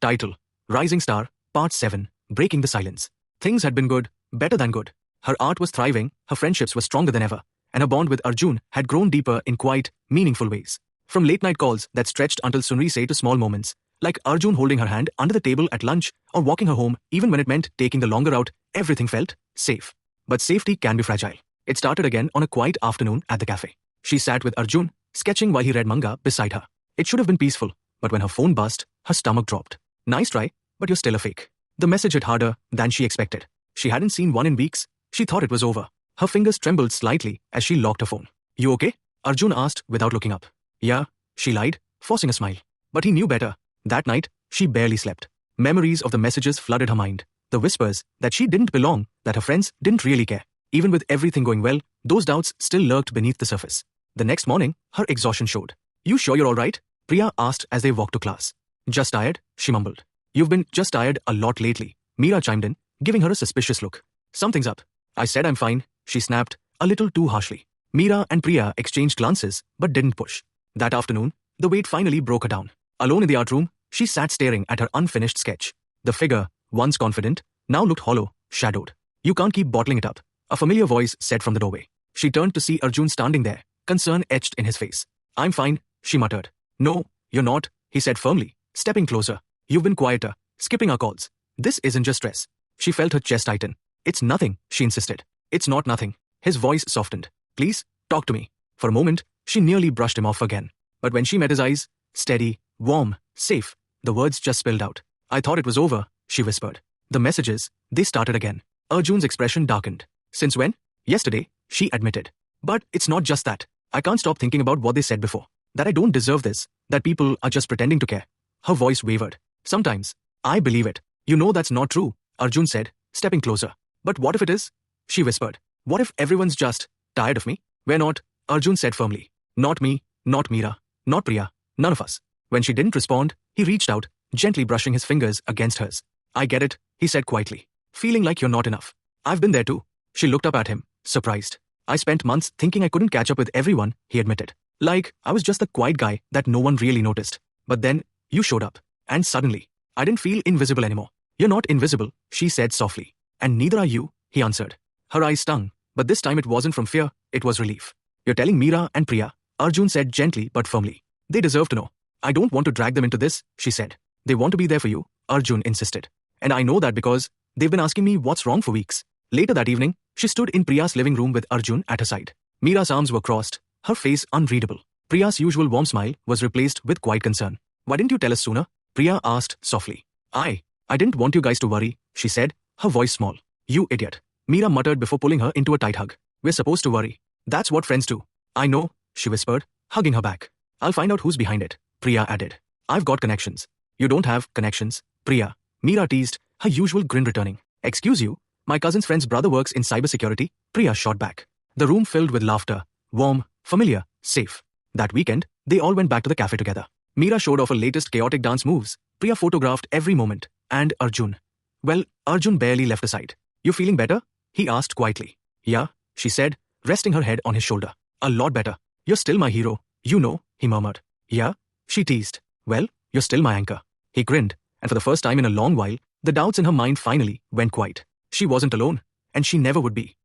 Title: Rising Star, Part 7, Breaking the Silence. Things had been good, better than good. Her art was thriving, her friendships were stronger than ever, and her bond with Arjun had grown deeper in quite meaningful ways. From late-night calls that stretched until sunrise to small moments, like Arjun holding her hand under the table at lunch or walking her home even when it meant taking the longer route, everything felt safe. But safety can be fragile. It started again on a quiet afternoon at the cafe. She sat with Arjun, sketching while he read manga beside her. It should have been peaceful, but when her phone buzzed, her stomach dropped. Nice try, but you're still a fake. The message hit harder than she expected. She hadn't seen one in weeks. She thought it was over. Her fingers trembled slightly as she locked her phone. You okay? Arjun asked without looking up. Yeah, she lied, forcing a smile. But he knew better. That night, she barely slept. Memories of the messages flooded her mind. The whispers that she didn't belong, that her friends didn't really care. Even with everything going well, those doubts still lurked beneath the surface. The next morning, her exhaustion showed. You sure you're alright? Priya asked as they walked to class. Just tired, she mumbled. You've been just tired a lot lately, Meera chimed in, giving her a suspicious look. Something's up. I said I'm fine, she snapped, a little too harshly. Meera and Priya exchanged glances, but didn't push. That afternoon, the weight finally broke her down. Alone in the art room, she sat staring at her unfinished sketch. The figure, once confident, now looked hollow, shadowed. You can't keep bottling it up, a familiar voice said from the doorway. She turned to see Arjun standing there, concern etched in his face. I'm fine, she muttered. No, you're not, he said firmly, stepping closer. You've been quieter, skipping our calls. This isn't just stress. She felt her chest tighten. It's nothing, she insisted. It's not nothing. His voice softened. Please, talk to me. For a moment, she nearly brushed him off again. But when she met his eyes, steady, warm, safe, the words just spilled out. I thought it was over, she whispered. The messages, they started again. Arjun's expression darkened. Since when? Yesterday, she admitted. But it's not just that. I can't stop thinking about what they said before. That I don't deserve this, that people are just pretending to care. Her voice wavered. Sometimes, I believe it. You know that's not true, Arjun said, stepping closer. But what if it is? She whispered. What if everyone's just tired of me? We're not, Arjun said firmly. Not me, not Meera, not Priya, none of us. When she didn't respond, he reached out, gently brushing his fingers against hers. I get it, he said quietly. Feeling like you're not enough. I've been there too. She looked up at him, surprised. I spent months thinking I couldn't catch up with everyone, he admitted. Like, I was just the quiet guy that no one really noticed. But then, you showed up. And suddenly, I didn't feel invisible anymore. You're not invisible, she said softly. And neither are you, he answered. Her eyes stung, but this time it wasn't from fear, it was relief. You're telling Meera and Priya, Arjun said gently but firmly. They deserve to know. I don't want to drag them into this, she said. They want to be there for you, Arjun insisted. And I know that because they've been asking me what's wrong for weeks. Later that evening, she stood in Priya's living room with Arjun at her side. Meera's arms were crossed, her face unreadable. Priya's usual warm smile was replaced with quiet concern. Why didn't you tell us sooner? Priya asked softly. I didn't want you guys to worry, she said, her voice small. You idiot. Meera muttered before pulling her into a tight hug. We're supposed to worry. That's what friends do. I know, she whispered, hugging her back. I'll find out who's behind it, Priya added. I've got connections. You don't have connections, Priya. Meera teased, her usual grin returning. Excuse you, my cousin's friend's brother works in cybersecurity, Priya shot back. The room filled with laughter, warm, familiar, safe. That weekend, they all went back to the cafe together. Meera showed off her latest chaotic dance moves. Priya photographed every moment. And Arjun. Well, Arjun barely left the side. You feeling better? He asked quietly. Yeah, she said, resting her head on his shoulder. A lot better. You're still my hero, you know, he murmured. Yeah? She teased. Well, you're still my anchor. He grinned, and for the first time in a long while, the doubts in her mind finally went quiet. She wasn't alone, and she never would be.